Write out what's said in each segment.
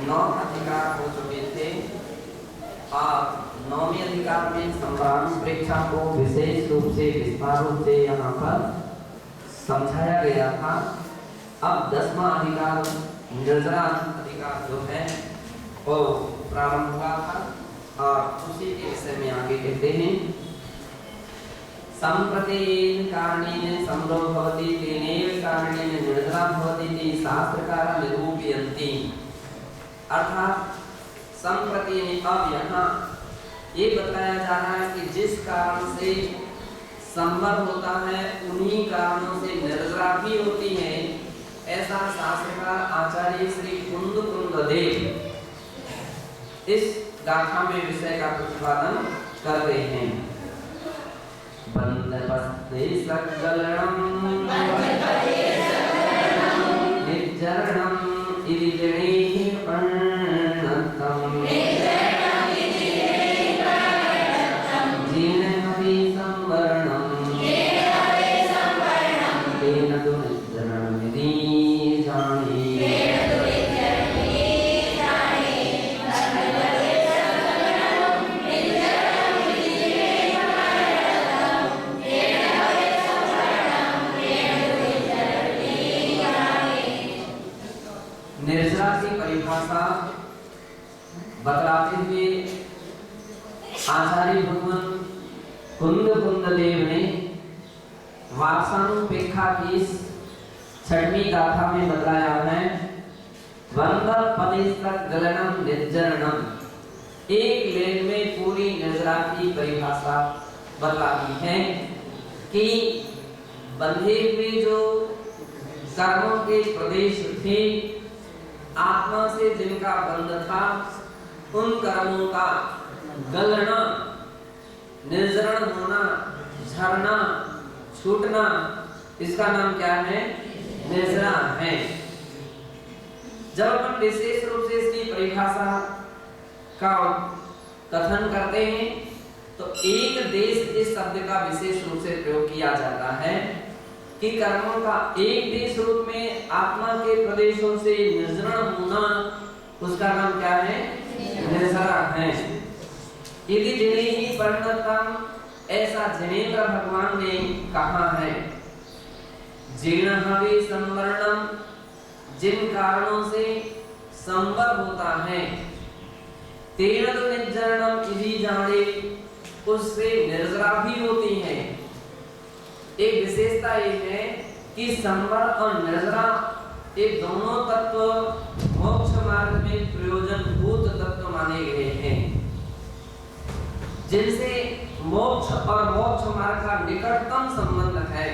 9 अधिकार हो चुके थे और 9वें अधिकार में संग्राम प्रेक्षा को विशेष रूप से विस्तार रूप से यहाँ पर समझाया गया था। अब 10वां अधिकार निर्जरा अधिकार जो है वो प्रारंभ हुआ था और उसी के विषय में आगे कहते हैं संप्रतेन कारणेन संभव भवति तेनेव कारणेन निर्जरा भवति इति शास्त्रकार निरूपयन्ति। अर्थात संप्रतेन अब यहाँ ये बताया जा रहा है कि जिस कारण से संभव होता है उन्हीं कारणों से निर्जरा भी होती है, ऐसा शास्त्रकार आचार्य श्री कुंददेव इस गाथा में विषय का प्रतिपादन करते हैं। बंदपस्ते सज्जलनम निर्जरणम इति जनेहि पर्णतम जीर्णमपि संवरणम तेन तु निर्जरणमिति जाने। निर्जरा की परिभाषा बतलाते हुए आचार्य भगवान कुंददेव ने वासानुपेक्षा की 6वीं गाथा में बतलाया है गलनम निर्जरणम। एक लेन में पूरी निर्जरा की परिभाषा बतलाती है कि बंधे हुए जो कर्मों के प्रदेश थे, आत्मा से जिनका बंध था, उन कर्मों का गलना, निर्जरण होना, झरना, छूटना, इसका नाम क्या है? निर्जरा है। जब अपन विशेष रूप से इसकी परिभाषा का कथन करते हैं तो एक देश इस शब्द का विशेष रूप से प्रयोग किया जाता है कि कर्मों का एक देश रूप में आत्मा के प्रदेशों से निर्जरण होना, उसका नाम क्या है? निर्जरा है। यदि जिनेहि पर्णतम, ऐसा जिनेन्द्र भगवान ने कहा है। जीर्णः संवरणम, जिन कारणों से संभव होता है, तेन तु निर्जरणम इति जाने, उससे निर्जरा भी होती है। एक विशेषता ये है कि संवर और निर्जरा ये दोनों तत्व मोक्ष मार्ग में प्रयोजनभूत तत्व माने गए हैं, जिनसे मोक्ष और मोक्ष मार्ग का निकटतम संबंध है।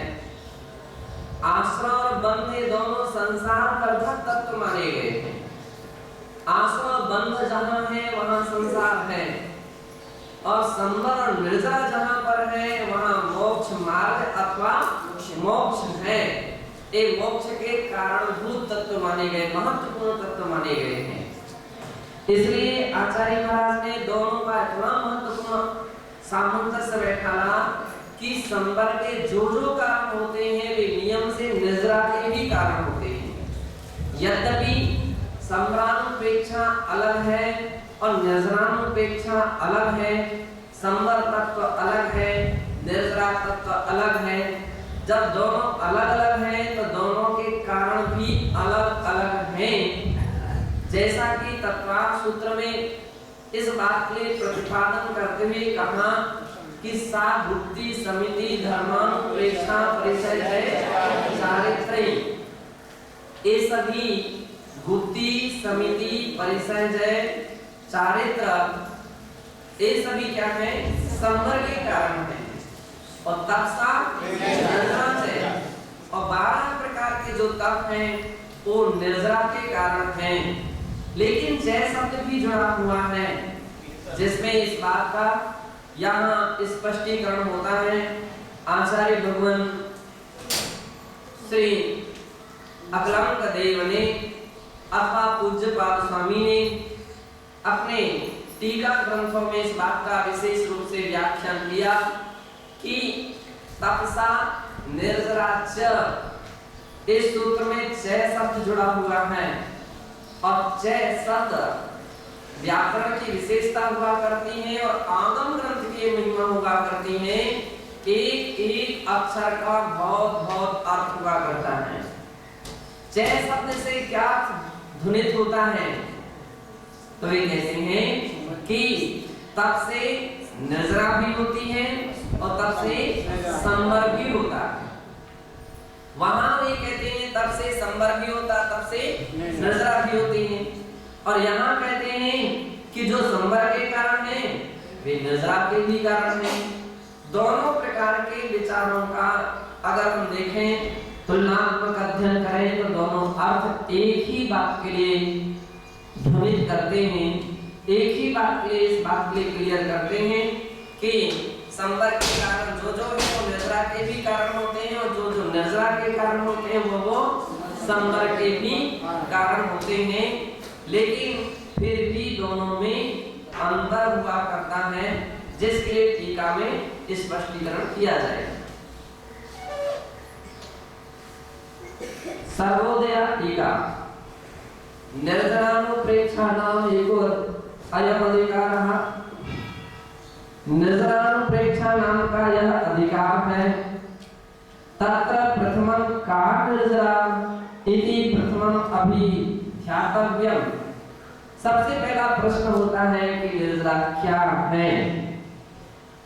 आश्रम और बंध ये दोनों संसार वर्धक तत्व माने गए हैं। आश्रम बंध जहाँ है वहाँ संसार है, और संवर और निर्जरा जहाँ पर है वहाँ मोक्ष मार्ग अथवा मोक्ष है। एक मोक्ष के कारणभूत तत्व माने गए, महत्वपूर्ण तत्व माने गए हैं। इसलिए आचार्य महाराज ने दोनों का इतना महत्वपूर्ण सामंजस्य बैठाला कि संवर के जो कारण होते हैं वे नियम से निर्जरा के भी कारण होते हैं। यद्यपि संवरानुपेक्षा अलग है और निर्जरानुपेक्षा अलग है, संवर तत्व अलग है, निर्जरा तत्व अलग है। जब दोनों अलग अलग हैं तो दोनों के कारण भी अलग अलग हैं। जैसा कि तत्वार्थ सूत्र में इस बात के प्रतिपादन करते हुए कहा कि सा भुक्ति समिति धर्मानुपेक्षा परिचय है चारित्र्य। ये सभी भुक्ति समिति परिचय जय चारित्र, ये सभी क्या है? संवर के कारण है। और तपसा निर्जरा से, और 12 प्रकार के जो तप हैं वो निर्जरा के कारण हैं। लेकिन जय शब्द भी जुड़ा हुआ है, जिसमें इस बात का यहाँ स्पष्टीकरण होता है। आचार्य भगवान श्री अकलंक देव ने अथवा पूज्यपाद स्वामी ने अपने टीका ग्रंथों में इस बात का विशेष रूप से व्याख्यान किया कि तपसा निर्जराच्य, इस सूत्र में 6 शब्द जुड़ा हुआ है। और च शब्द व्याकरण की विशेषता हुआ करती है और आगम ग्रंथ की महिमा हुआ करती है। एक एक अक्षर का बहुत बहुत अर्थ हुआ करता है। च शब्द से क्या ध्वनित होता है? तो ये कहते हैं कि तब से नजरा भी होती है और तब से संवर भी होता है। वहां वे कहते हैं तब से संवर भी होता, तब से नजरा भी होती है। और यहाँ कहते हैं कि जो संवर के कारण है वे नजरा के भी कारण है। दोनों प्रकार के विचारों का अगर हम देखें, तुलनात्मक अध्ययन करें, तो दोनों अर्थ एक ही बात के लिए ध्वनित करते हैं, एक ही बात के लिए इस बात के लिए क्लियर करते हैं कि संवर के कारण जो है वो नजरा के भी कारण होते हैं और जो नजरा के कारण होते हैं वो संवर के भी कारण होते हैं। लेकिन फिर भी दोनों में अंतर हुआ करता है, जिसके लिए टीका में स्पष्टीकरण किया जाएगा। सर्वोदया टीका निर्जरानुप्रेक्षाणाम एको अयम अधिकारः। निर्जरानुप्रेक्षा नाम का यह अधिकार है। तत्र प्रथमं का निर्जरा इति प्रथमं अभिध्यातव्यम्। सबसे पहला प्रश्न होता है कि निर्जरा क्या है,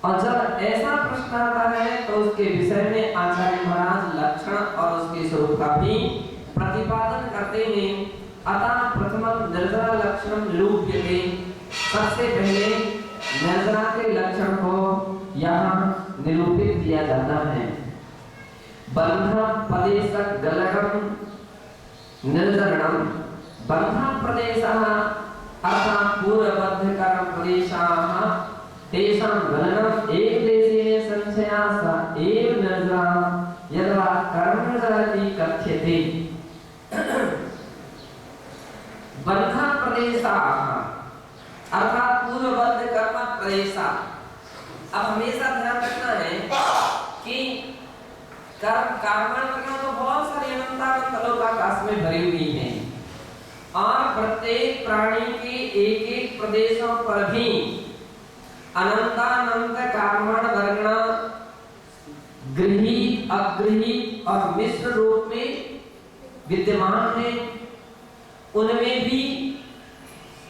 और जब ऐसा प्रश्न आता है तो उसके विषय में आचार्य महाराज लक्षण और उसके स्वरूप का भी प्रतिपादन करते हैं। अतः प्रथमं निर्जरा लक्षणं निरूप्यते। सबसे पहले निर्जरा के लक्षण को यहाँ निरूपित किया जाता है। बंध प्रदेशक गलनम निर्जरणम। बंध प्रदेशः अर्थात पूर्वबद्ध कर्म प्रदेशाः तेषां गलनम एक देशे संशया स एव निर्जरा यद्वा कर्म निर्जरति कथ्यते। बंध प्रदेशाः अर्थात पूर्वबद्ध कर्म प्रदेशा। अब हमेशा ध्यान रखना है कि कर्मण तो बहुत सारी अनंतानंत लोकाकाश में भरी हुई है और प्रत्येक प्राणी के एक एक प्रदेशों पर भी अनंतानंत कर्मण वर्गणा गृहीत अगृहीत और मिश्र रूप में विद्यमान है। उनमें भी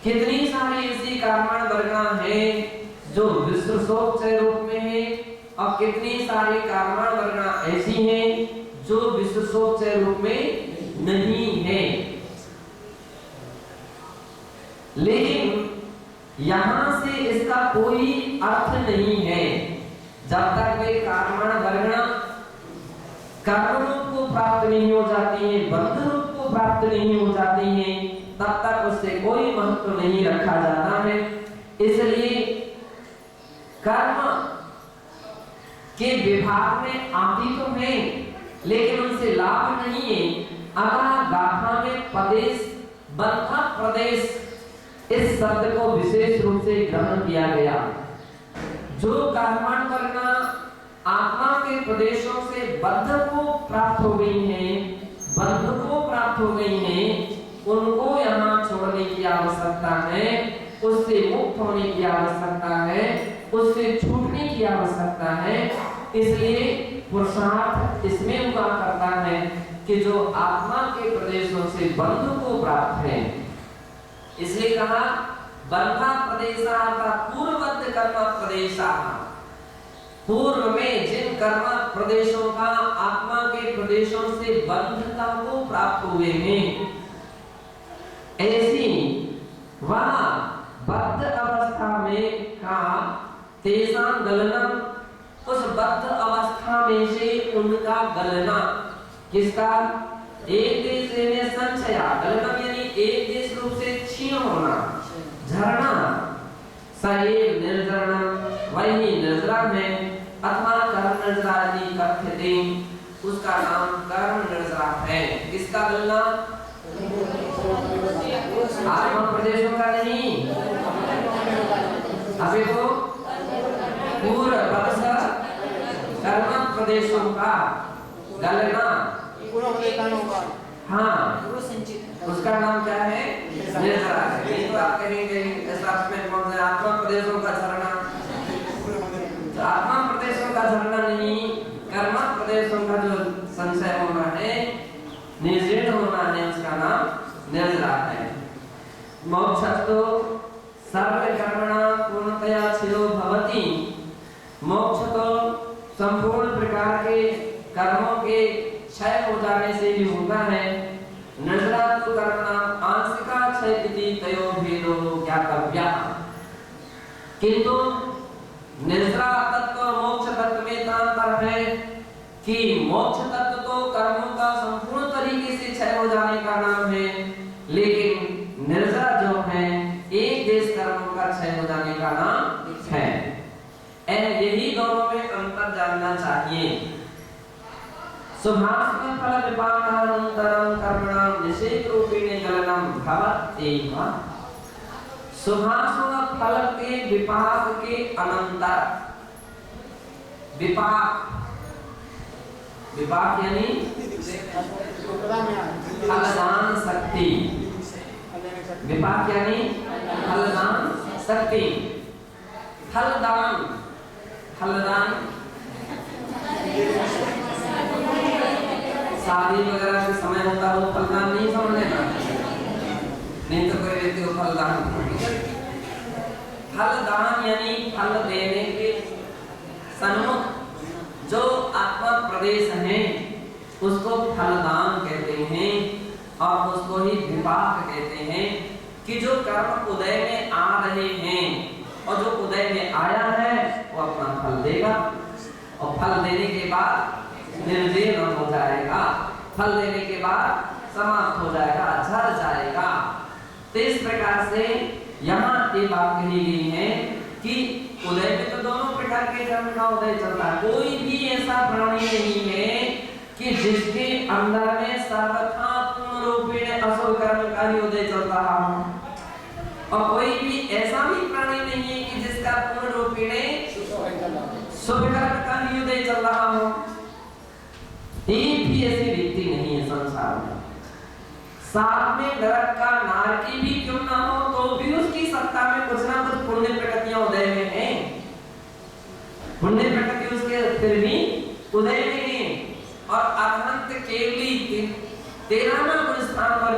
कितनी सारी ऐसी कर्मण वर्गणा है जो विश्वसोपचय रूप में है और कितनी सारी कर्मण वर्गणा ऐसी हैं जो विश्वसोपचय रूप में नहीं है। लेकिन यहाँ से इसका कोई अर्थ नहीं है जब तक वे कर्मण वर्गणा कर्म रूप को प्राप्त नहीं हो जाती है, बंध रूप को प्राप्त नहीं हो जाती है, तब तक उससे कोई महत्व नहीं रखा जाता है। इसलिए कर्म के विभाग में आती तो है लेकिन उनसे लाभ नहीं है। अतः गाथा में प्रदेश बंध प्रदेश इस शब्द को विशेष रूप से ग्रहण किया गया। जो कर्मण करना आत्मा के प्रदेशों से बद्ध को प्राप्त हो गई हैं, बंध को प्राप्त हो गई हैं, उनको यहाँ छोड़ने की आवश्यकता है, उससे मुक्त होने की आवश्यकता है, उससे छूटने की आवश्यकता है। इसलिए पुरुषार्थ इसमें हुआ करता है कि जो आत्मा के प्रदेशों से बंध को प्राप्त है। इसलिए कहा बंधा प्रदेशा पूर्वबद्ध कर्म प्रदेशा। पूर्व में जिन कर्म प्रदेशों का आत्मा के प्रदेशों से बंधता को प्राप्त हुए हैं, ऐसी वह बद्ध अवस्था में का तेषां गलनम, उस बद्ध अवस्था में से उनका गलना, किसका? एक देश में संचया, गलनम यानी एक देश रूप से क्षीण होना, झरना, सएव निर्जरणम, वही निर्जरा है, अथवा कर्म निर्जरा यदि कथ्यते, उसका नाम कर्म निर्जरा है। किसका गलना? आत्मा प्रदेशों का नहीं, अभी तो पूर्व कर्म प्रदेशों का गलना। हाँ, उसका नाम क्या है? निर्जरा है। नहीं तो आप कहेंगे ऐसा में कौन सा आत्मा प्रदेशों का झरना, तो आत्मा प्रदेशों का झरना नहीं, कर्म प्रदेशों का जो संशय होना है, निर्जीर्ण होना है, उसका नाम निर्जरा है। मोक्षस्तु सर्व कर्मणा पूर्णतया छिरो भवति। मोक्ष तो संपूर्ण प्रकार के कर्मों के क्षय हो जाने से ही होता है। निर्जरा तो कर्मणा आंशिका क्षयति तयो भेदो ज्ञातव्यः। किंतु निर्जरा तत्व और मोक्ष तत्व में अंतर है कि मोक्ष तत्व तो कर्मों का संपूर्ण तरीके से क्षय हो जाने का नाम है, लेकिन निर्जरा जो है एक देश कर्मों का क्षय हो जाने का नाम है। यही दोनों में अंतर जानना चाहिए। सुभाषित फल विपाकानंतरम कर्मणाम निषेध रूपेण गलनम भवत्येव। सुभाषित फल के विपाक के अनंतर, विपाक, विपाक यानी फलदान शक्ति, विपाक यानी फलदान शक्ति। फलदान, फलदान शादी वगैरह के समय होता है, वो फलदान नहीं समझने का, नहीं तो कोई व्यक्ति को फलदान। फलदान यानी फल देने के सन्मुख जो आत्मा प्रदेश है उसको फलदान कहते हैं, और उसको ही विपाक कहते हैं कि जो कर्म उदय में आ रहे हैं और जो उदय में आया है वो अपना फल देगा, और फल देने के बाद निर्जीर्ण हो जाएगा, फल देने के बाद समाप्त हो जाएगा, झड़ जाएगा। तो इस प्रकार से यहाँ ये बात कही गई है कि उदय में तो दोनों प्रकार के कर्म का उदय चलता है। कोई भी ऐसा प्राणी नहीं है कि जिसके अंदर में सर्वथा पूर्ण रूपेण असुर कर्म का ही उदय चल रहा हो, और कोई भी ऐसा भी प्राणी नहीं है कि जिसका पूर्ण रूपेण शुभ कर्म का ही उदय चल रहा हो। एक भी ऐसी व्यक्ति नहीं है संसार में। साथ में नरक का नारकी भी क्यों ना हो तो भी उसकी सत्ता में कुछ ना कुछ पुण्य प्रकृतियां उदय में हैं, पुण्य प्रकृति उसके फिर भी उदय में है। और अनंत केवली 13वां गुण स्थान पर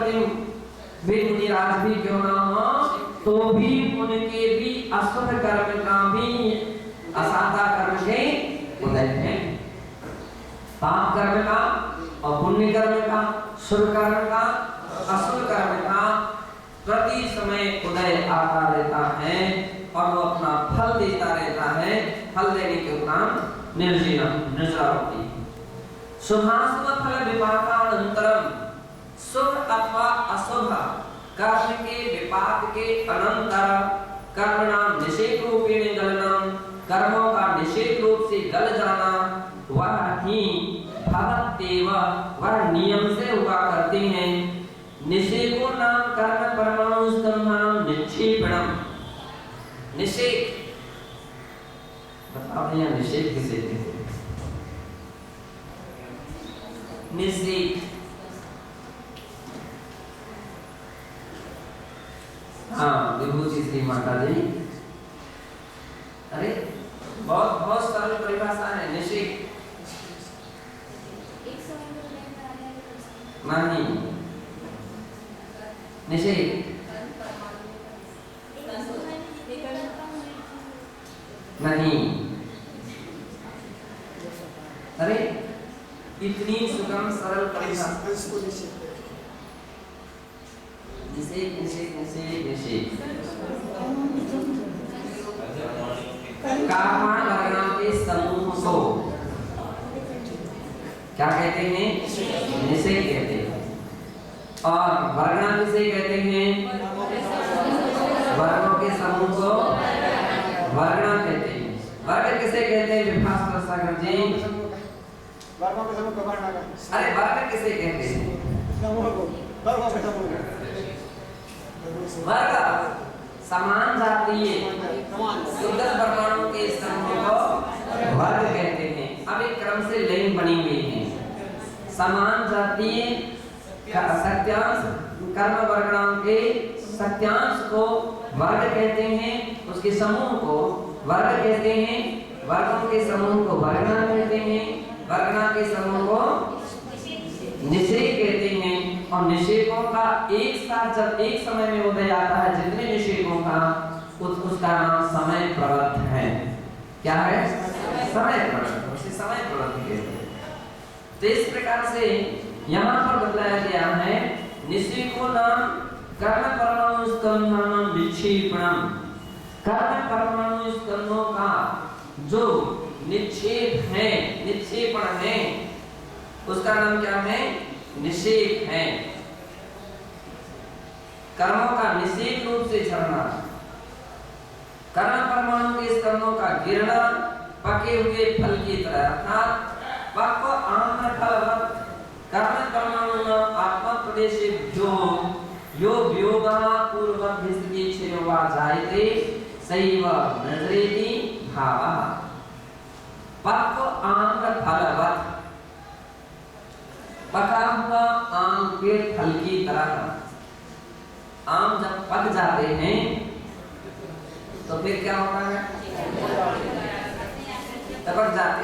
वे मुनिराज भी क्यों ना हो तो भी उनके भी अशुभ कर्म का भी असाधा कर्म के उदय है। पाप कर्म का और पुण्य कर्म का, शुभ कर्म का, अशुभ कर्म का प्रति समय उदय आता रहता है और वो अपना फल देता रहता है। फल देने के उपरांत निर्जरा होती है। शुभाशुभ फल विपाकानंतरम, शुभ अथवा अशुभ कर्म के विपाक के अनंतर कर्मणाम निषेध रूपेण गलनम, कर्मों का निषेध रूप से गल जाना, वह ही भवत्येव, वह नियम से हुआ करते हैं। निषेधो नाम कर्म परमाणु स्तंभनम निक्षेपणम। निषेध बताओ भैया, निषेध किसे कहते हैं? निषेध, हाँ विभूति श्री माता जी, अरे बहुत बहुत सारी परिभाषा है। निषेध नहीं, निषेध नहीं, अरे इतनी सुगम सरल परिभाषा। निषेध निषेध निषेध निषेध कर्म वर्णों के समूह को क्या कहते हैं? निषेध कहते हैं। और वर्ण किसे कहते हैं? वर्णों के समूह को वर्ण कहते हैं। वर्ण किसे कहते हैं विभास्कर सागर जी? वर्णों के समूह को वर्ण कहते हैं। अरे वर्ण किसे कहते हैं? समूह को वर्णों के समूह को। वर्ग समान जातीय सुंदर परमाणु के समूह को वर्ग कहते हैं। अब एक क्रम से लाइन बनी हुई है। समान जातीय सत्यांश कर्म वर्गणाम के सत्यांश को वर्ग कहते हैं, उसके समूह को वर्ग कहते हैं, वर्गों के समूह को वर्गना कहते हैं, वर्गना के समूह को निषेक कहते हैं। और निषेकों का एक साथ जब एक समय में उदय आता है, जितने निषेकों का उसका नाम समय प्रवृत्त है। क्या है? समय प्रवृत्त, उसे समय प्रवृत्त कहते हैं। तो इस प्रकार से यहाँ पर बतलाया गया है निषेको नाम कर्म परमाणु स्कंधानां विक्षेपणम। कर्म परमाणु स्कंधों का जो निक्षेप है, निक्षेपण है, उसका नाम क्या है? निषेक है। कर्मों का निषेक रूप से झरना, कर्म परमाणु के स्कंधों का गिरना पके हुए फल की तरह, अर्थात पक्व आम्र फलवत् कर्म परमाणु आत्मा प्रदेशेभ्यो यो व्योगः पूर्ववद् स्थिति क्षयो वा जायते सैव नजरेति भावः। पक्व आम्र फलवत्, पका हुआ आम के फल की तरह। आम जब पक जाते हैं तो फिर क्या होता है? टपक जाते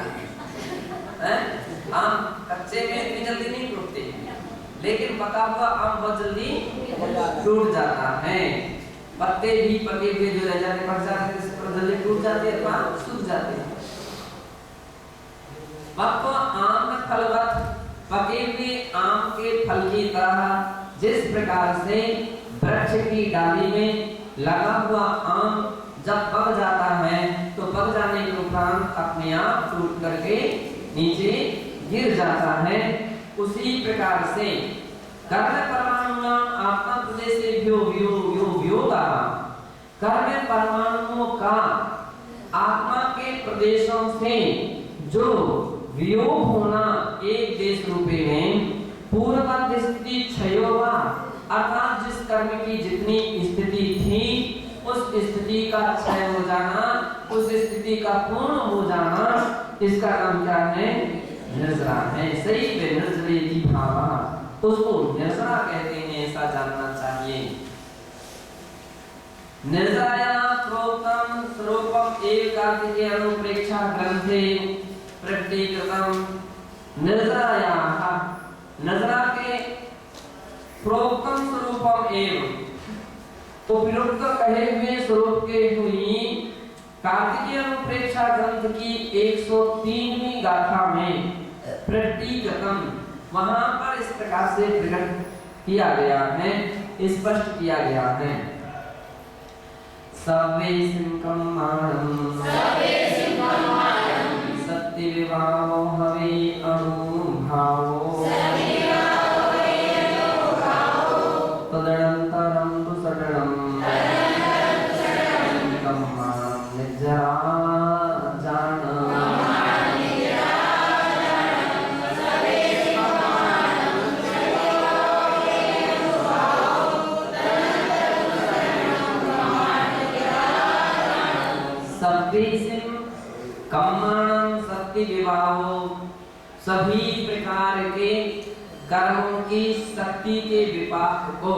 हैं। आम कच्चे में इतनी जल्दी नहीं टूटते, लेकिन पका हुआ आम बहुत जल्दी टूट जाता है। पत्ते भी पके हुए जो रह जाते पक जाते हैं, इससे जल्दी टूट जाते हैं, सूख जाते हैं। पक्व आम फलवत्, पके हुए आम के फल की तरह, जिस प्रकार से वृक्ष की डाली में लगा हुआ आम जब पक जाता है तो पक जाने के उपरांत अपने आप टूट करके नीचे गिर जाता है, उसी प्रकार से कर्म परमाणु आत्मा प्रदेशेभ्यो यो व्योगः, कर्म परमाणुओं का आत्मा के प्रदेशों से जो वियोग होना एक देश रूपे में, पूर्ववद् स्थिति क्षयो वा, अर्थात जिस कर्म की जितनी स्थिति थी उस स्थिति का क्षय हो जाना, उस स्थिति का पूर्ण हो जाना, इसका नाम क्या है? निर्जरा है। सही पे निर्जरेति भावः, उसको निर्जरा कहते हैं, ऐसा जानना चाहिए। निर्जराया प्रोक्तम स्वरूपम एक कार्तिके अनुप्रेक्षा ग्रंथे प्रकटीकृतम। निर्जरायाः, निर्जरा के प्रोक्तम स्वरूपम एवं उपयुक्त कहे हुए स्वरूप के हुई कार्तिकीय अनुप्रेक्षा ग्रंथ की 103वीं गाथा में प्रकटीकृतम, वहां पर इस प्रकार से प्रकट किया गया है, स्पष्ट किया गया है। सवेसिं कम्माणं सत्य विभावो हवे अनुभावो तदनन्तरं तु सडनं कम्माणं निर्जरा जान। सब्बीसिं कम्माणं सत्य विभावो, सभी प्रकार के कर्मों की शक्ति के विपाक को।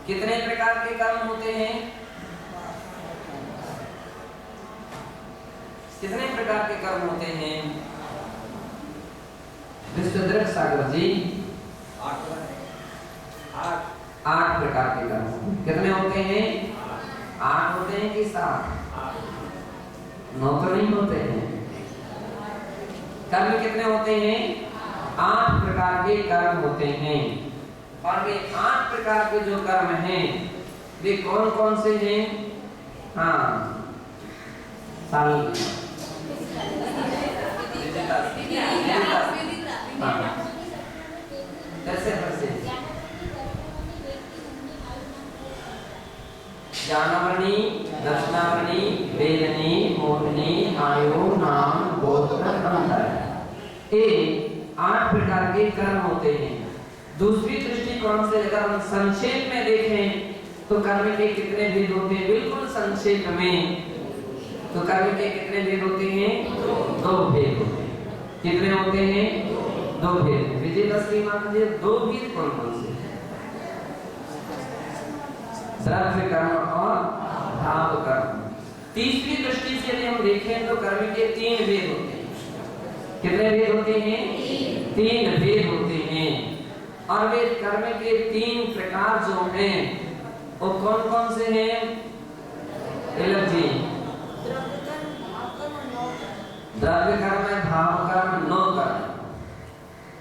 कितने प्रकार के कर्म होते हैं? कितने प्रकार के कर्म होते हैं विश्वद्रक सागर जी? 8 प्रकार के कर्म। कितने होते हैं? 8 होते हैं कि 7? 9 तो नहीं होते हैं। कर्म कितने होते हैं? 8 प्रकार के कर्म होते हैं। और वे 8 प्रकार के जो कर्म हैं वे कौन कौन से हैं? हाँ, साल ज्ञानावरणी, दर्शनावरणी, वेदनी, मोहिनी, आयु, नाम, गोत्र, अंतर। ये 8 प्रकार के कर्म होते हैं। दूसरी दृष्टिकोण से अगर हम संक्षेप में देखें तो कर्म के कितने भेद होते हैं? बिल्कुल संक्षेप में तो कर्म के कितने भेद होते हैं? 2 भेद होते हैं। कितने होते हैं? 2 भेद। विजय श्रीमान जी 2 भेद कौन कौन से? द्रव्य कर्म और भाव कर्म। तीसरी दृष्टि से यदि हम देखें तो कर्म के 3 भेद होते हैं। कितने भेद होते हैं? 3 भेद होते हैं। और वे कर्म के 3 प्रकार जो हैं वो कौन कौन से हैं? जी, द्रव्य कर्म, भाव कर्म, नो कर्म।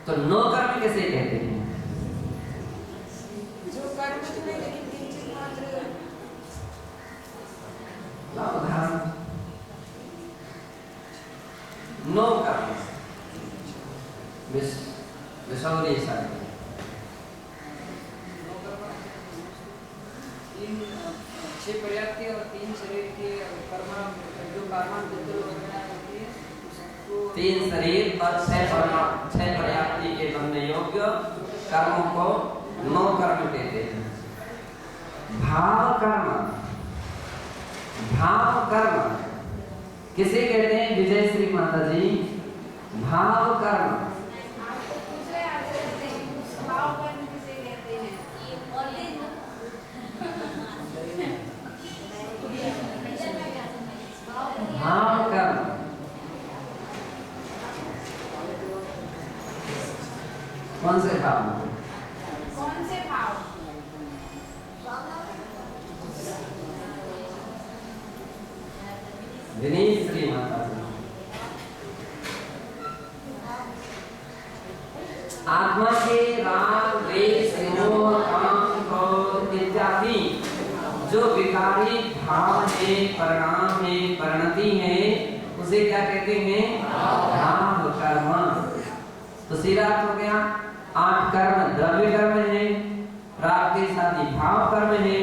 तो नो कर्म किसे कहते हैं? जो कर्म तो नहीं लेकिन किंचित मात्र उदाहरण नो कर्म विसौरी सारी 6 पर्याप्ति और 3 शरीर के कर्म जो कर्मांतर वगैरह होती है उसको 3 शरीर और 6 पर्याप्ति के बनने योग्य कर्मों को नो कर्म कहते हैं। भाव कर्म, भाव कर्म किसे कहते हैं? विजय श्री माता जी, भाव कर्म आपको पूछे आगे रहते हैं भाव कर्म किसे कहते हैं? ये बोले ना भाव कर्म कौन से भाव? कौन से भाव? विनीत श्री माता जी, आत्मा के राग, द्वेष, मोह, काम, क्रोध इत्यादि जो विकारी भाव है, परिणाम है, परिणति है, उसे क्या कहते हैं? भाव कर्म। तो सीधा अर्थ हो गया 8 कर्म द्रव्य कर्म है, राग द्वेष आदि भाव कर्म है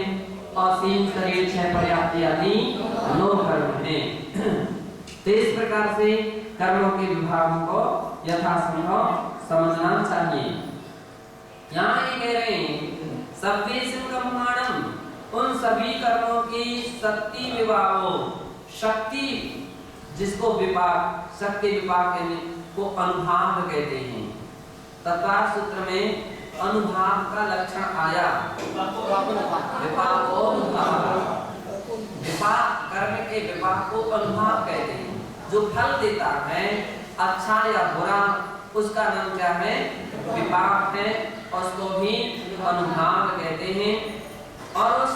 और 3 शरीर 6 पर्याप्ति आदि नो कर्म है। तो इस प्रकार से कर्मों के विभागों को यथासंभव समझना चाहिए। यहाँ ये कह रहे हैं सब्देशं ब्रह्मांडम, उन सभी कर्मों की शक्ति विभागों, शक्ति जिसको विभाग, शक्ति विभाग को अनुभाग कहते हैं। तत्वार्थ सूत्र में अनुभाग का लक्षण आया। विभाग को विभाग, कर्म के विभाग को अनुभाग कहते हैं। जो फल देता है अच्छा या बुरा उसका नाम क्या है? विभाग है, उसको भी अनुभाग कहते हैं। और उस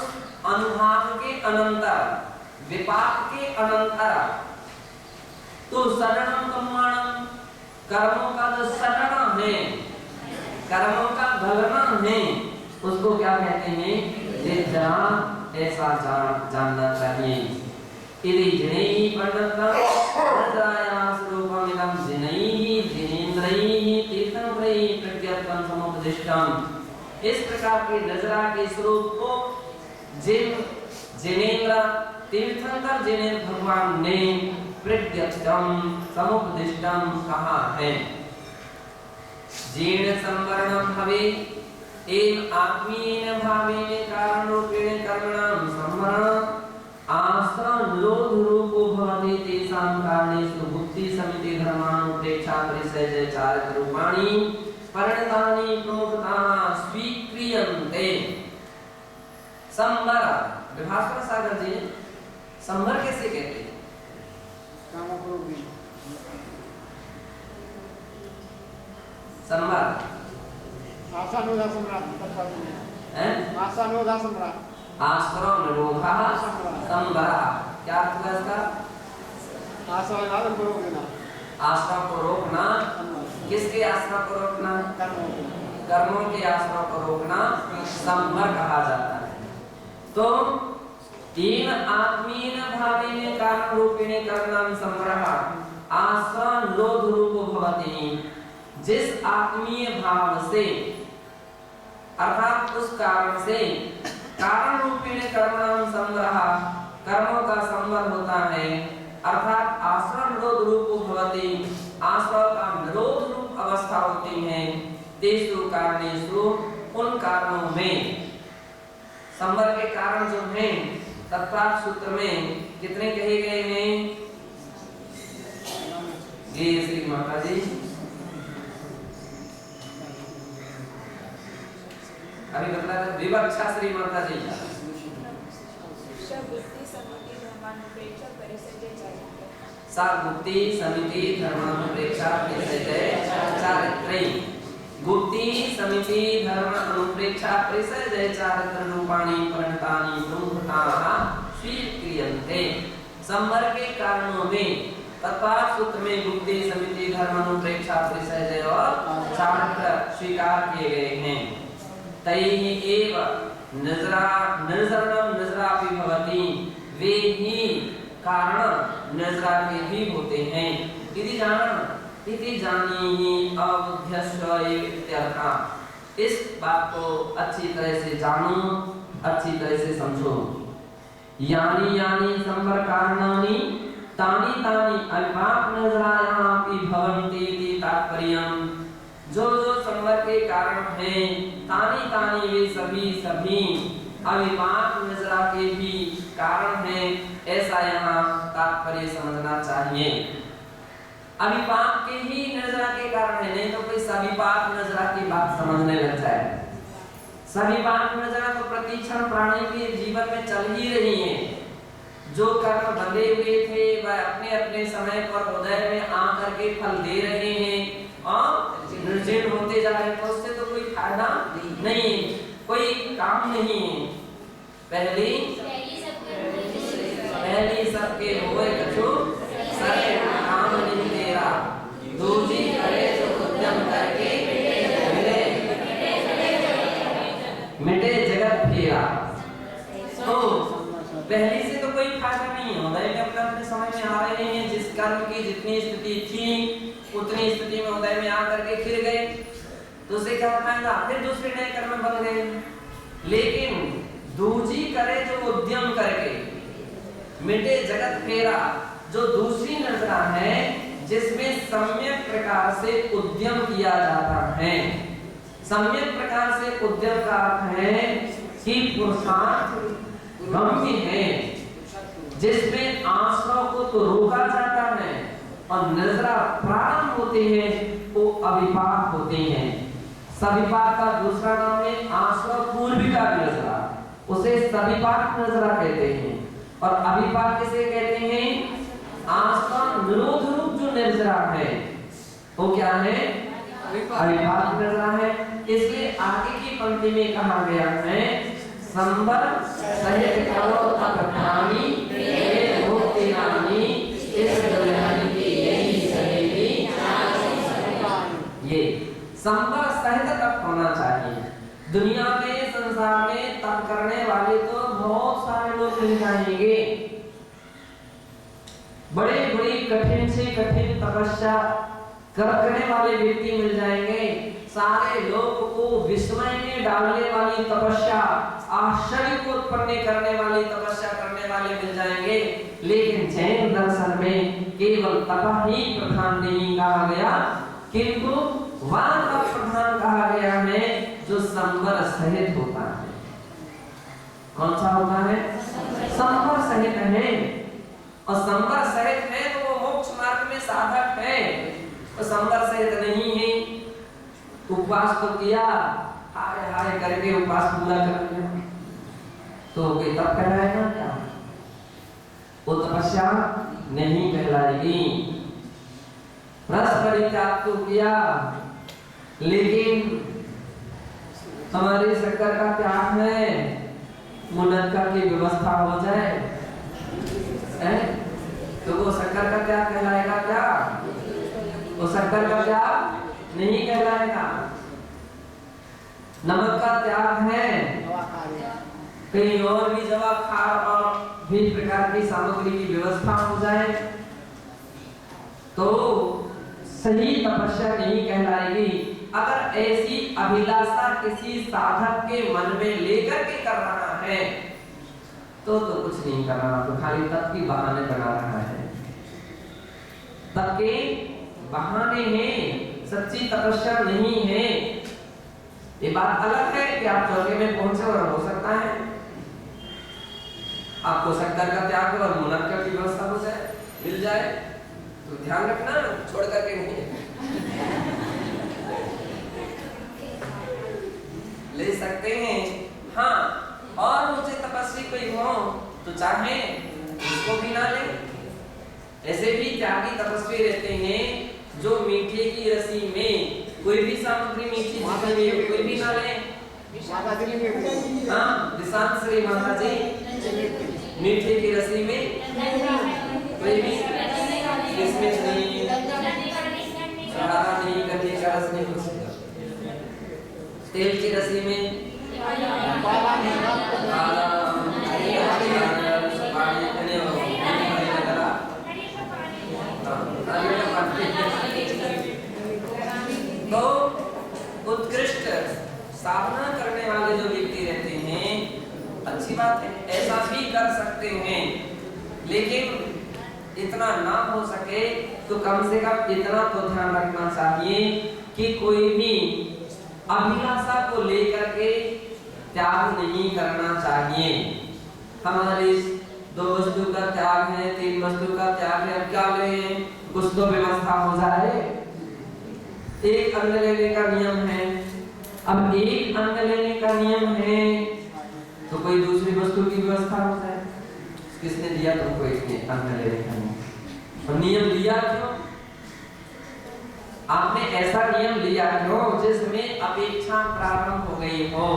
अनुभाग के अनंतर, विपाक के अनंतर तो सरणम कर्माणम, कर्मों का जो सरण है, कर्मों का भगना है, उसको क्या कहते हैं? ऐसा जानना चाहिए। यदि जिनैहि वर्णनतं रजयास रूपमिदं जिनैहि जिनेन्द्रैहि तीर्थंकरैहि प्रज्ञातं समुपदिष्टम्। इस प्रकार के नजरा के स्वरूप को जिनेन्द्र तीर्थंकर जिनेन्द्र भगवान ने प्रज्ञातं समुपदिष्टम् कहा है। जीर्ण संवरणं भवे एन आत्मीयेन भावेन कारण रूपेण कर्मणां संवरण आश्रम निरोध रूपो भवति तेषां कारणेषु बुद्धि समिति धर्मानुप्रेक्षा परिसय चारित्र रूपाणि परिणतानि प्रमुखताः स्वीक्रियन्ते। संवर, विभास्कर सागर जी, संवर कैसे कहते हैं? संवर आसानोदा सम्राट, आसानोदा सम्राट, आश्रम निरोधः संवरः। क्या अर्थ है इसका? आश्रम को रोकना, आश्रम को रोकना। किसके आश्रम को रोकना? कर्मों के आश्रम को रोकना संवर कहा जाता है। तो तीन आत्मीन भावेन कारण रूपेण कर्मणां संवरः आश्रम निरोध रूपो भवति। जिस आत्मीय भाव से अर्थात उस कारण से कारण रूपेण कर्मणां संवरः, कर्मों का संवर होता है, अर्थात आश्रम निरोध रूपो भवति, आश्रम का निरोध रूप अवस्था होती है। तेषु कारणेषु, उन कारणों में, संवर के कारण जो हैं तत्वार्थ सूत्र में कितने कहे गए हैं? ये श्री माता जी अभी बता विवक्षा श्री माता जी धर्मानुप्रेक्षा परिसर्य चारित्र्य सा गुप्ती समिति धर्मानुप्रेक्षा परिसर्य चारित्र्य गुप्ती समिति धर्मानुप्रेक्षा परिसर्य चारित्र रूपाणि परिणतानि ब्रह्मताः स्वीक्रियन्ते। संवर के कारणों में तत्पाद सूत्र में गुप्ती समिति धर्मानुप्रेक्षा परिसर्य और चारित्र स्वीकार किए गए हैं। तैहि एव नजरणम नजरापि भवति, वे ही कारण नजरा के भी होते हैं। इति जानीहि अवध्यस्व इत्यर्थः। इस बात को अच्छी तरह से जानो, अच्छी तरह से समझो। यानी यानी संवर कारणानि तानि तानि अल्पाप नजरायापि भवन्ति इति तात्पर्यम्। जो जो संवर के कारण हैं, तानि तानि वे सभी सभी अविपाक नजरा के भी कारण हैं, ऐसा यहाँ तात्पर्य समझना चाहिए। अविपाक के ही नजरा के कारण है, नहीं तो कोई सविपाक नजरा की बात समझने लग जाए। सविपाक नजरा तो प्रतिक्षण प्राणी के जीवन में चल ही रही है। जो कर्म बंधे हुए थे वह अपने अपने समय पर उदय में आकर के फल दे रहे हैं और निर्जीर्ण होते जा रहे हैं, तो उससे तो कोई फायदा नहीं, कोई काम नहीं है। पहली सबके होए कछु सरे काम नहीं तेरा, दूजी करे जो उद्यम करके मिटे जगत फेरा। तो पहले से तो कोई फायदा नहीं है, उदय में अपने समय में आ रहे हैं, जिस कर्म की जितनी स्थिति थी उतनी स्थिति में उदय में आकर के फिर गए, तो उसे क्या फायदा, फिर दूसरे नए कर्म बन गए। लेकिन दूजी करे जो उद्यम करके मिटे जगत फेरा, जो दूसरी नजरा है जिसमें सम्यक प्रकार से उद्यम किया जाता है। सम्यक प्रकार से उद्यम का अर्थ है कि पुरुषार्थ गम्य है, जिसमें आश्रव को तो रोका जाता है और नजरा प्रारंभ होते हैं वो अविपाक होते हैं। सविपाक का दूसरा नाम है आश्रव पूर्विका नजरा, उसे सविपाक नजरा कहते हैं। और अविपाक किसे कहते हैं, आश्रव निरोध रूप जो नजरा है वो क्या है, अविपाक नजरा है। इसलिए आगे की पंक्ति में कहा गया है संवर सहित करो तपठानी ये भोक्ति नामी, इस दुनियानी की यही सहेली। ये संवर सहित तप होना चाहिए। दुनिया में संसार में तप करने वाले तो बहुत सारे लोग मिल जाएंगे, बड़े बड़ी कठिन से कठिन तपस्या करने वाले व्यक्ति मिल जाएंगे, सारे लोग को विस्मय में डालने वाली तपस्या, आश्चर्य को उत्पन्न करने वाली तपस्या करने वाले मिल जाएंगे। लेकिन जैन दर्शन में केवल तप ही प्रधान नहीं कहा गया, किंतु वह तप प्रधान कहा गया है जो संवर सहित होता है। कौन सा होता है, संवर सहित है। और संवर सहित है तो वो मोक्ष मार्ग में साधक है। तो संवर सहित नहीं है, उपवास तो किया, हाय हाय करके उपवास पूरा कर लिया, तो कोई तप कहलाएगा क्या, वो तपस्या नहीं कहलाएगी। रस परित्याग तो किया, लेकिन हमारे शक्कर का त्याग है, मुनक्का की व्यवस्था हो जाए है? तो वो शक्कर का त्याग कहलाएगा क्या, वो शक्कर का त्याग नहीं कहलाएगा। नमक का त्याग है, कहीं और भी जवाब खा और भी प्रकार की सामग्री की व्यवस्था हो जाए तो सही तपस्या नहीं कहलाएगी। अगर ऐसी अभिलाषा किसी साधक के मन में लेकर के कर रहा है तो कुछ नहीं कर रहा, तो खाली तप की बहाने बना रहा है। तप के बहाने हैं, सच्ची तपस्या नहीं है। ये बात अलग है कि आप स्वर्ग में पहुंचे और हो सकता है आपको शक्कर का त्याग और मुनक्का की व्यवस्था हो जाए, मिल जाए, तो ध्यान रखना, छोड़ करके नहीं ले सकते हैं। हाँ, और मुझे तपस्वी कोई हो तो चाहे उसको भी ना ले। ऐसे भी त्यागी तपस्वी रहते हैं जो मीठे की रस्सी में कोई भी सामग्री मीठी जितनी भी हो कोई भी ना ले। माता जी ने हाँ, निशांत श्री माता जी मीठे की रस्सी में कोई भी किसमिस नहीं, सहारा नहीं, गन्ने का रस नहीं, कुछ तेल की रस्सी में बादाम तो उत्कृष्ट साधना करने वाले जो व्यक्ति रहते हैं, अच्छी बात है, ऐसा भी कर सकते हैं, लेकिन इतना ना हो सके तो कम से कम इतना तो ध्यान रखना चाहिए कि कोई भी अभिलाषा को लेकर के त्याग नहीं करना चाहिए। हमारे 2 वस्तु का त्याग है, 3 वस्तु का त्याग है, अब क्या ले, कुछ तो व्यवस्था हो जाए। एक अन्न लेने का नियम है, अब एक अन्न लेने का नियम है तो कोई दूसरी वस्तु की व्यवस्था हो जाए। किसने दिया तुमको इतने अन्न लेने का नियम? और नियम लिया क्यों? आपने ऐसा नियम लिया क्यों जिसमें अपेक्षा प्रारंभ हो गई हो।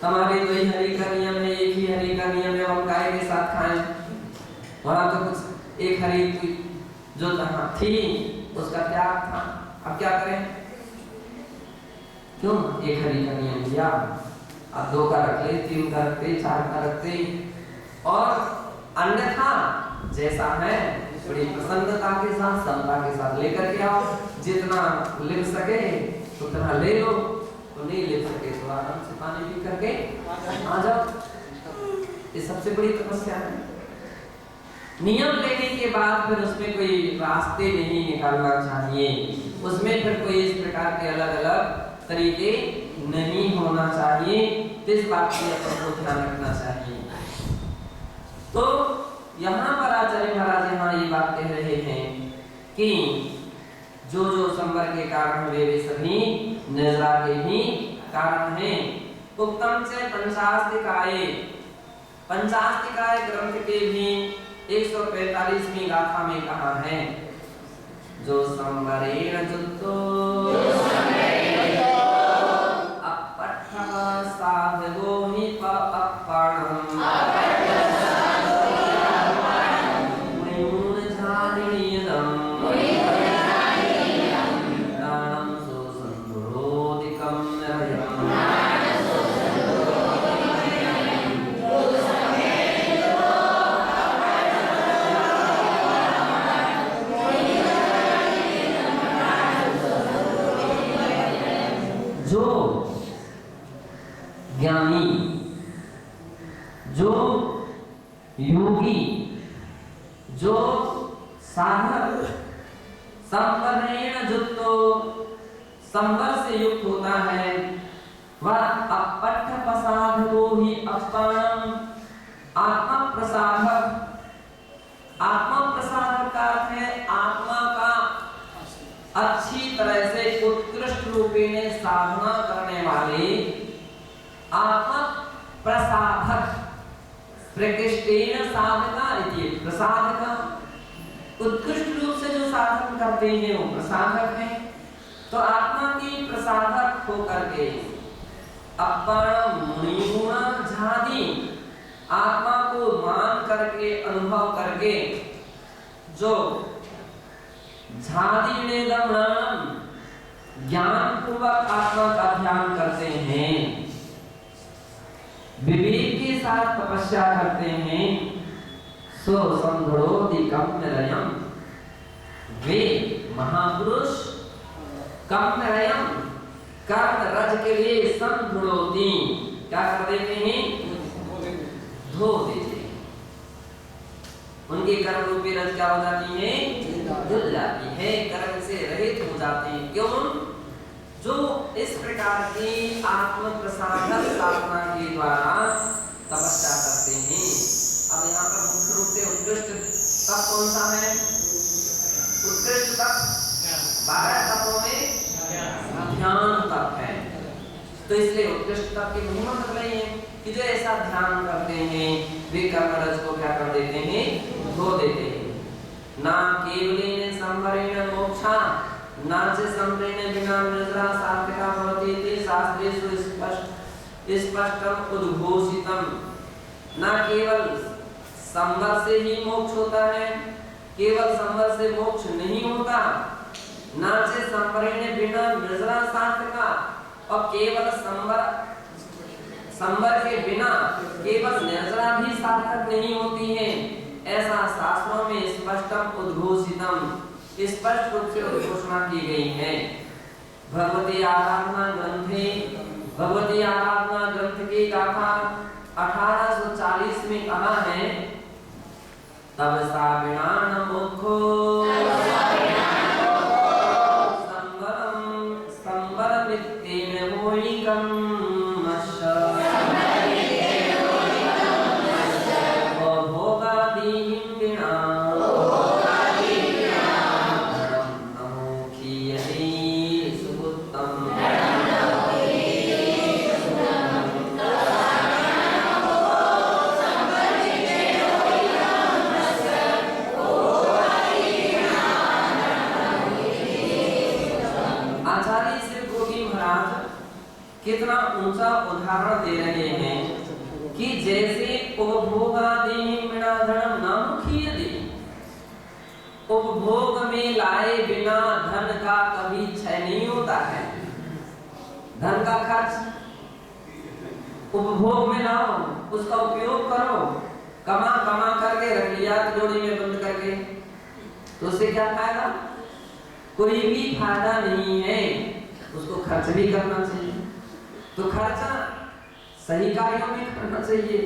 हमारे 2 ही हरि का नियम है, एक ही हरि का नियम है, हम गाय के साथ खाएं। वहां तो कुछ एक हरि जो थी उसका त्याग था, अब क्या करें? क्यों एक हरि का नियम लिया? अब 2 का रख ले, 3 का रखते, 4 का रखते, और अन्यथा जैसा है बड़ी प्रसन्नता के साथ, समता के साथ लेकर के आओ। जितना ले सके उतना ले लो, तो नहीं ले सके तो आराम से पानी पी करके आ जाओ। ये सबसे बड़ी तपस्या है। नियम लेने के बाद फिर उसमें कोई रास्ते नहीं निकालना चाहिए, उसमें फिर कोई इस प्रकार के अलग अलग तरीके नहीं होना चाहिए। इस बात की आपको ध्यान रखना चाहिए। तो यहाँ पर आचार्य महाराज यहाँ ये बात कह रहे हैं कि जो जो संवर के कारण वे सभी निद्रा के ही कारण हैं। उत्तम से पंचास्तिकाय ग्रंथ के भी 145वीं गाथा में कहा है, जो संवरेण जुतो अपठः साधवो हि अपणम् ज्ञानी, जो योगी, जो साधक संवरेण जुतो संवर से युक्त होता है, वह अपठ्य प्रसादो ही अपणम् आत्मा प्रसादक। आत्मा प्रसादक का अर्थ है आत्मा का अच्छी तरह से उत्कृष्ट रूपे में साधना करने वाले आत्मा प्रसाधक। प्रकृष्टेन साधका इति प्रसाधक, उत्कृष्ट रूप से जो साधन करते हैं वो प्रसाधक हैं। तो आत्मा की प्रसाधक होकर के अपरम मुनिगुणा झादी, आत्मा को मान करके अनुभव करके जो झादी ने ज्ञान पूर्वक आत्मा का ध्यान करते हैं, विवेक के साथ तपस्या करते हैं, सो संधरोति कम्यरयम, वे महापुरुष कम्यरयम कर्म रज के लिए संधरोति क्या कर देते हैं? धो देते हैं। उनकी कर्म रूपी रज क्या हो जाती है? धुल जाती है, कर्म से रहित हो जाते हैं। क्यों? जो इस प्रकार की आत्म प्रसादक साधना के द्वारा तपस्या करते हैं। अब यहाँ पर मुख्य रूप से उत्कृष्ट तप कौन सा है? उत्कृष्ट तप 12 तपों में ध्यान तप है। तो इसलिए उत्कृष्ट तप की महिमा कर रही है कि जो ऐसा ध्यान करते हैं वे कर्मरज को क्या कर देते हैं, धो देते हैं। ना केवलेन संवरेण मोक्षा ना च संवरेण विना निद्रा सात्विका भवति इति शास्त्रेषु स्पष्टम उद्घोषितम। ना केवल संवर से ही मोक्ष होता है, केवल संवर से मोक्ष नहीं होता, ना च संवरेण बिना निद्रा सात्विका, और केवल संवर के बिना केवल निर्जरा भी सार्थक नहीं होती है, ऐसा शास्त्रों में स्पष्टम उद्घोषितम स्पष्ट रूप से घोषणा की गई है। भगवती आराधना ग्रंथ की गाथा 1840 में कहा है, तब साविणान मुखो संवर वित्तेन मोहिकम कितना ऊंचा उदाहरण दे रहे हैं कि जैसे उपभोगादि धर्म नाम खीयते, उपभोग में लाए बिना धन का कभी क्षय नहीं होता है। धन का खर्च उपभोग में लाओ, उसका उपयोग करो, कमा कमा करके रख लिया तिजोरी में बंद करके, तो उससे क्या फायदा? कोई भी फायदा नहीं है। उसको खर्च भी करना चाहिए, तो खर्चा सही कार्यों में करना चाहिए,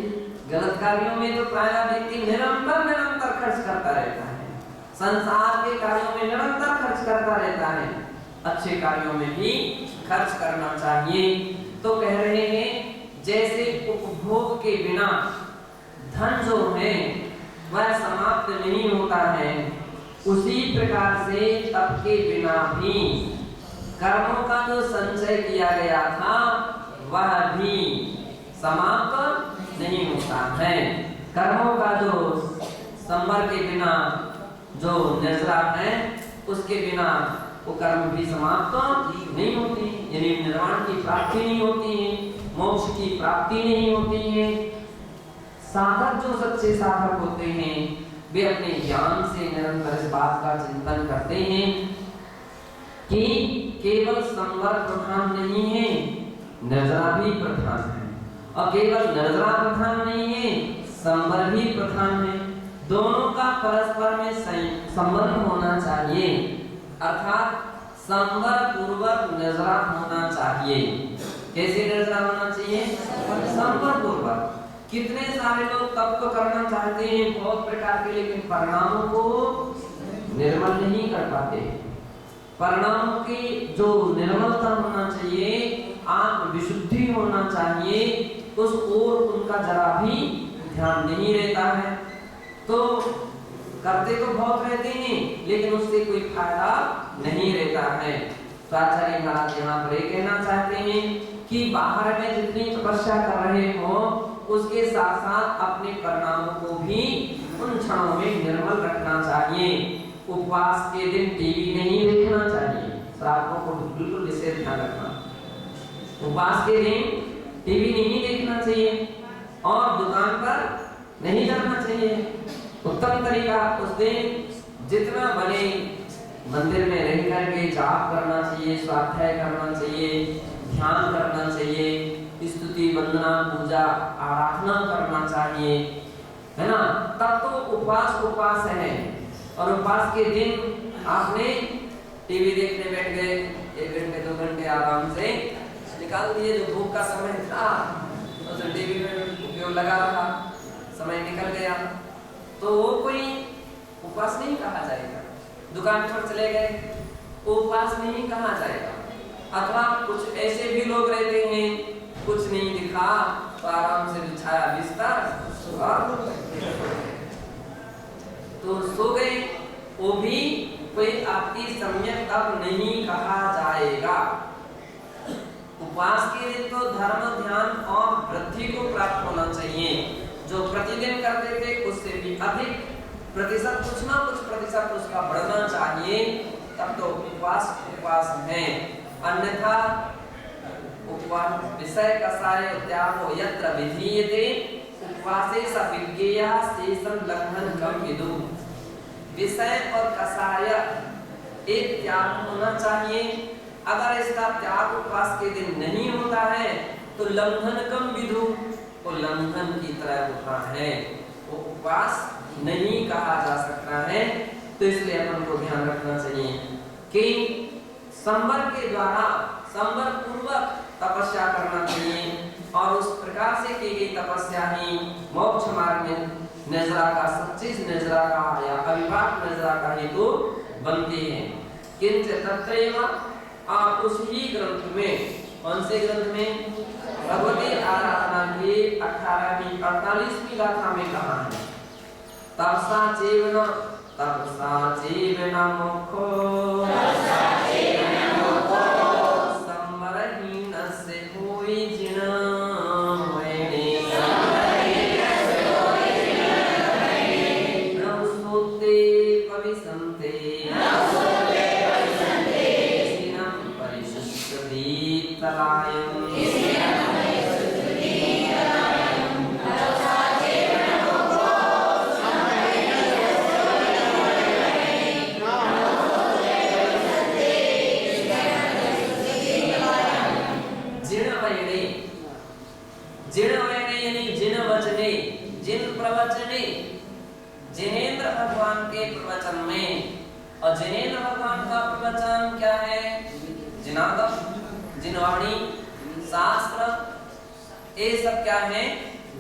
गलत कार्यों में तो प्रायः व्यक्ति निरंतर खर्च करता रहता है, संसार के कार्यों में निरंतर खर्च करता रहता है, अच्छे कार्यों में भी खर्च करना चाहिए। तो कह रहे हैं जैसे उपभोग के बिना धन जो है वह समाप्त नहीं होता है, उसी प्रकार से तप के बिना भी कर्मों का जो संचय किया गया था वह भी समाप्त नहीं होता है। कर्मों का जो संवर के बिना जो निर्जरा है उसके बिना वो कर्म भी समाप्त नहीं होती, यानी निर्वाण की प्राप्ति नहीं होती है, मोक्ष की प्राप्ति नहीं होती है। साधक जो सच्चे साधक होते हैं वे अपने ज्ञान से निरंतर इस बात का चिंतन करते हैं कि केवल संवर प्रधान नहीं है, निर्जरा भी प्रधान है, और केवल निर्जरा प्रधान नहीं है, संवर भी प्रधान है। दोनों का परस्पर में संबंध होना चाहिए, अर्थात संवर पूर्वक निर्जरा होना चाहिए। कैसे निर्जरा होना चाहिए? संवर पूर्वक। कितने सारे लोग तप तो करना चाहते हैं बहुत प्रकार के, लेकिन परिणामों को निर्मल नहीं कर पाते। परिणामों की जो निर्मलता होना चाहिए, आत्म विशुद्धि होना चाहिए, उस ओर उनका जरा भी ध्यान नहीं रहता है। तो करते तो बहुत रहते हैं लेकिन उससे कोई फायदा नहीं रहता है। तो आचार्य महाराज यहाँ पर कहना चाहते हैं कि बाहर में जितनी तपस्या कर रहे हो उसके साथ साथ अपने परिणामों को भी उन क्षणों में निर्मल रखना चाहिए। उपवास के दिन टीवी नहीं देखना चाहिए, श्रावकों को बिल्कुल विशेष ध्यान रखना। उपवास के दिन टीवी नहीं देखना चाहिए और दुकान पर नहीं जाना चाहिए। उत्तम तरीका उस दिन जितना बने मंदिर में रह करके जाप करना चाहिए, स्वाध्याय करना चाहिए, ध्यान करना चाहिए, स्तुति वंदना पूजा आराधना करना चाहिए, है ना। तब तो उपवास है। और उपवास के दिन आपने टीवी देखने बैठ गए, 1 घंटे 2 घंटे आराम से निकाल दिए, जो भूख का समय था तो टीवी में उपयोग लगा रहा, समय निकल गया, तो वो कोई उपवास नहीं कहा जाएगा। दुकान पर चले गए, उपवास नहीं कहा जाएगा। अथवा कुछ ऐसे भी लोग रहते हैं कुछ नहीं दिखा तो आराम से बिछाया बिस्तर और तो सो गए, वो भी कोई अति सम्यक तप नहीं कहा जाएगा। उपवास के दिन तो धर्म ध्यान और वृद्धि को प्राप्त होना चाहिए, जो प्रतिदिन करते थे उससे भी अधिक प्रतिशत, कुछ ना कुछ प्रतिशत उसका बढ़ना चाहिए, तब तो उपवास है। अन्यथा उपवास विषय कषाय त्यागो यत्र विधीयते उपवासे स विज्ञेया शेषं लंघन कम विदु। विषय और कषाय एक त्याग होना चाहिए। अगर इसका त्याग उपवास के दिन नहीं होता है तो लंघन कम विदु, वो लंघन की तरह होता है, वो उपवास नहीं कहा जा सकता है। तो इसलिए अपन को ध्यान रखना चाहिए कि संवर के द्वारा संवर पूर्वक तपस्या करना चाहिए, और उस प्रकार से की गई तपस्या ही मोक्ष मार्ग में निजरा का, सच्ची निजरा का या अविवाद निजरा का हेतु बनती है। किंच तत्रैव आप उस ही ग्रंथ में, कौन से ग्रंथ में, भगवती आराधना की 18वीं 48वीं गाथा में कहा है, तपसा चेवना मोक्षो संवरहीनस्य होई जिनमयने ब्रह्मसूत्रे पविसन्ते सिनं परिशुद्धि तलायम्। जिनेंद्र भगवान के प्रवचन में, और जिनेंद्र भगवान का प्रवचन क्या है, जिनागम, जिनवाणी, शास्त्र, ये सब क्या है,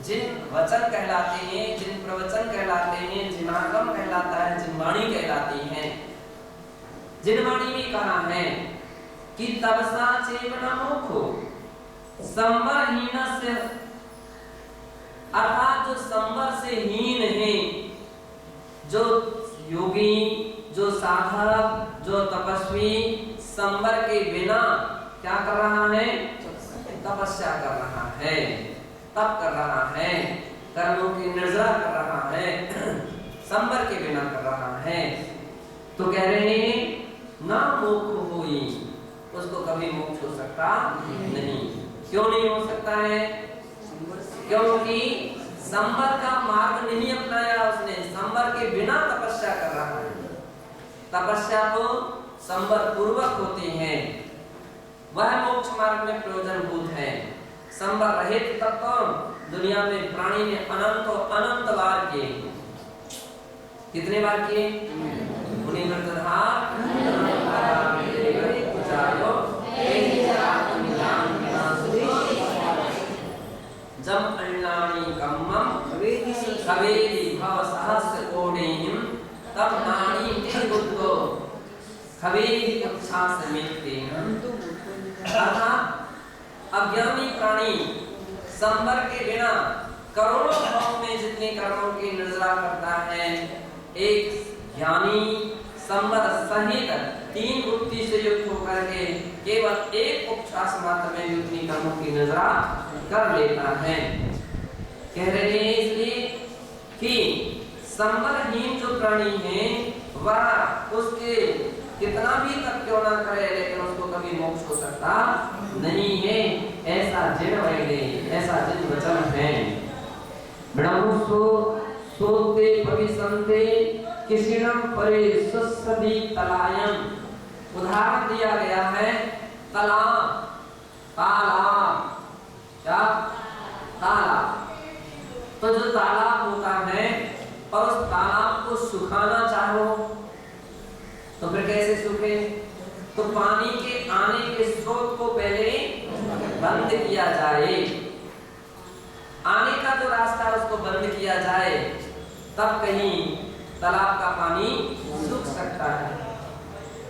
जिन वचन कहलाते हैं, जिन प्रवचन कहलाते हैं, जिनागम कहलाता है, जिनवाणी कहलाती है। जिनवाणी में कहा है कि तपसा चेवना मोक्षो संवरहीनस्य, अर्थात जो संवर से हीन है, जो योगी, जो साधक, जो तपस्वी संवर के बिना क्या कर रहा है, तपस्या कर रहा है, तप कर रहा है, कर्मों की निर्जरा कर रहा है, संवर के बिना कर रहा है, तो कह रहे हैं ना मोक्ष होई, उसको कभी मोक्ष हो सकता नहीं। क्यों नहीं हो सकता है, क्योंकि संवर का मार्ग नहीं अपनाया उसने, संवर के बिना तपस्या कर रहा है। तपस्या तो संवर पूर्वक होती है, वह मोक्ष मार्ग में प्रयोजनभूत है। संवर रहित तब तो दुनिया में प्राणी ने अनंत बार किए, कितने बार किए, जम अन्नानि कम्मं खवेदि भव सहस्र कोटिहिं तब नानी बुद्धो खवेदि उच्छास मिलतेन। अर्थात अज्ञानी प्राणी संवर के बिना करोड़ों भाव में जितने कर्मों की निर्जरा करता है, एक ज्ञानी संवर सहित 3 बुद्धि से युक्त होकर के केवल एक उपचास मात्र में उतनी कर्मों की निर्जरा कर लेता है। कह रहे हैं इसलिए कि संवरहीन जो प्राणी है वह उसके कितना भी तप क्यों ना करे, लेकिन उसको कभी मोक्ष हो सकता नहीं है। ऐसा जिन वैदे, ऐसा जिन वचन है। ब्रह्मसो सोते पविसंते किसिनम परे सुसदी तलायम। उदाहरण दिया गया है तालाब, तालाब, क्या तालाब। तो जो तालाब होता है और उस तालाब को सुखाना चाहो तो फिर कैसे सूखे? तो पानी के आने के स्रोत को पहले बंद किया जाए, आने का जो रास्ता है उसको बंद किया जाए, तब कहीं तालाब का पानी सूख सकता है,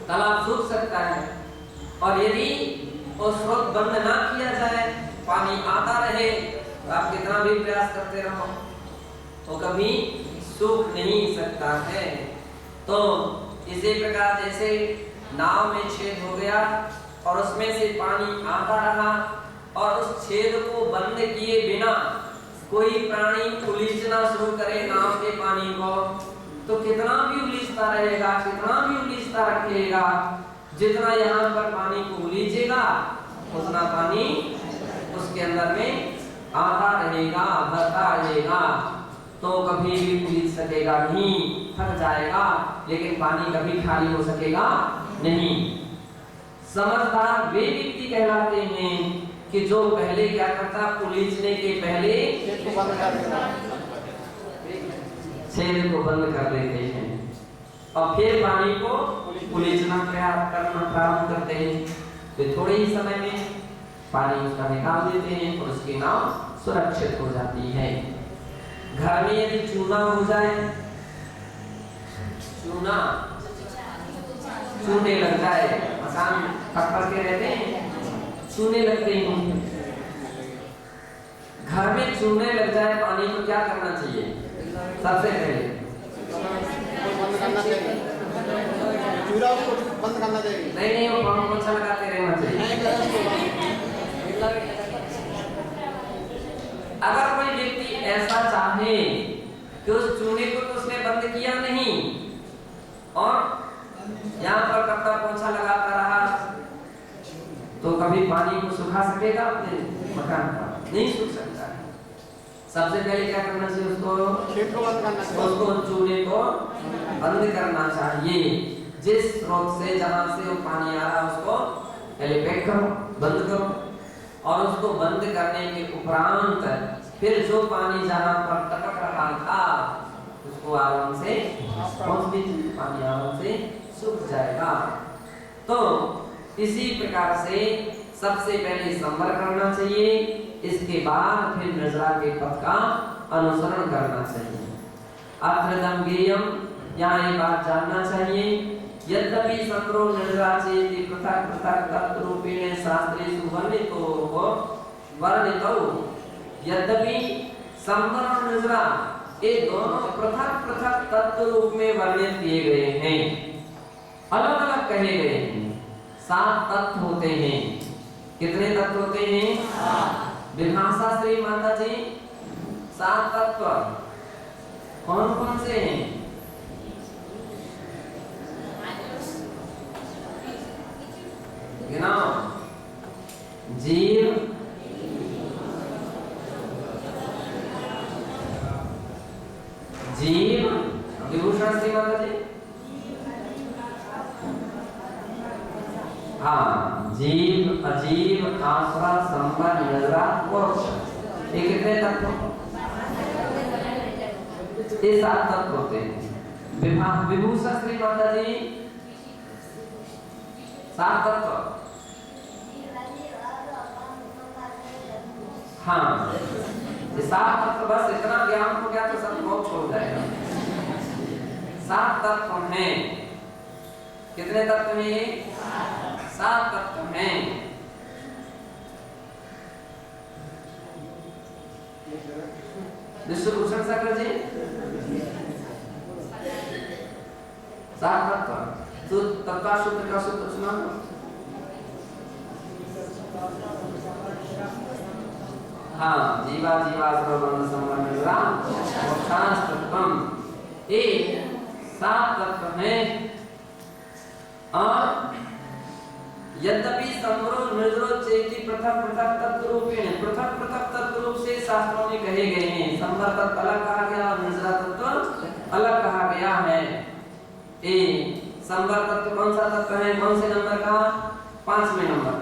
तालाब सूख सकता है। और यदि वो स्रोत बंद ना किया जाए, पानी आता रहे, तो आप कितना भी प्रयास करते रहो तो कभी सूख नहीं सकता है। तो इसी प्रकार जैसे नाव में छेद हो गया और उसमें से पानी आता रहा और उस छेद को बंद किए बिना कोई प्राणी उलीचना शुरू करे नाव के पानी को, तो कितना भी उलीचता रहेगा, कितना भी उलीचता रखेगा, जितना यहाँ पर पानी को उलीचेगा उतना पानी उसके अंदर में आता रहेगा, भरता रहेगा, तो कभी भी उलीच सकेगा नहीं, थक जाएगा, लेकिन पानी कभी खाली हो सकेगा नहीं। समझदार वे व्यक्ति कहलाते हैं कि जो पहले क्या करता, उलीचने के पहले छेद को बंद कर देना। छेद को बंद कर देते हैं और फिर पानी को उलीचना करना प्रारंभ करते हैं। तो थोड़े ही समय में पानी उसका निकाल देते हैं और उसकी नाव सुरक्षित हो जाती है। घर में यदि चूना हो जाए, चूना चूने लग जाए, मकान पक्का के रहते हैं, चूने लगते हैं, घर में चूने लग जाए पानी को क्या करना चाहिए? सबसे पहले बंद करना चाहिए, चूल्हा को बंद करना चाहिए। नहीं, वो पानी पोछा लगाते रहना चाहिए। अगर कोई व्यक्ति ऐसा चाहे कि उस चूने को तो उसने बंद किया नहीं और यहाँ पर कपड़ा पोछा लगाता रहा, तो कभी पानी को सुखा सकेगा अपने मकान पर? नहीं सूख सकता है। सबसे पहले क्या करना चाहिए? उसको छेद को बंद करना चाहिए, उसको चूने को बंद करना चाहिए। जिस स्रोत से जहां से वो पानी आ रहा है उसको पहले पैक करो, बंद करो, और उसको बंद करने के उपरांत फिर जो पानी जहां पर टपक रहा था उसको आराम से पहुंच भी पानी आराम से सूख जाएगा। तो इसी प्रकार से सबसे पहले संवर करना चाहिए, इसके बाद फिर नजरा के पथ का अनुसरण करना चाहिए। अत्रदम गेयम, यहाँ एक बात जानना चाहिए, यद्यपि संवरो नजरा चेति पृथक पृथक तत्व रूपेण शास्त्रेषु वर्णितौ, यद्यपि संवर और नजरा ये दोनों पृथक पृथक तत्व रूप में वर्णित किए गए हैं, अलग अलग कहे गए हैं। 7 तत्व होते हैं। कितने तत्व होते हैं? विभाषा श्री माता जी 7 तत्व कौन कौन से हैं? गिनाओ। जीव, जीव, विभूषण श्री माता जी, हाँ, जीव, अजीव, आसरा, संवर, नजरा, मोक्ष, ये कितने तत्व? ये 7 तत्व होते हैं। विभूषण श्री माता जी 7 तत्व, हाँ, ये 7 तत्व, बस इतना ज्ञान हो गया तो सब मोक्ष हो जाएगा। 7 तत्व हैं। कितने तत्व हैं? 7 तत्व हैं। विश्वभूषण सागर जी 7 तत्व। तो तत्व सूत्र का सूत्र सुना दो। हाँ, जीवा जीवा सर्वबंध संबंध मोक्षास्तत्वम, ये 7 तत्व हैं। और यद्यपि संवरो निर्जरो चेति पृथक पृथक तत्व रूपेण, पृथक पृथक तत्व रूप से शास्त्रों में कहे गए हैं। संवर तत्व अलग कहा गया और निर्जरा तत्व अलग कहा गया है। ये संवर तत्व कौन सा तत्व है? कौन से नंबर का? 5वें नंबर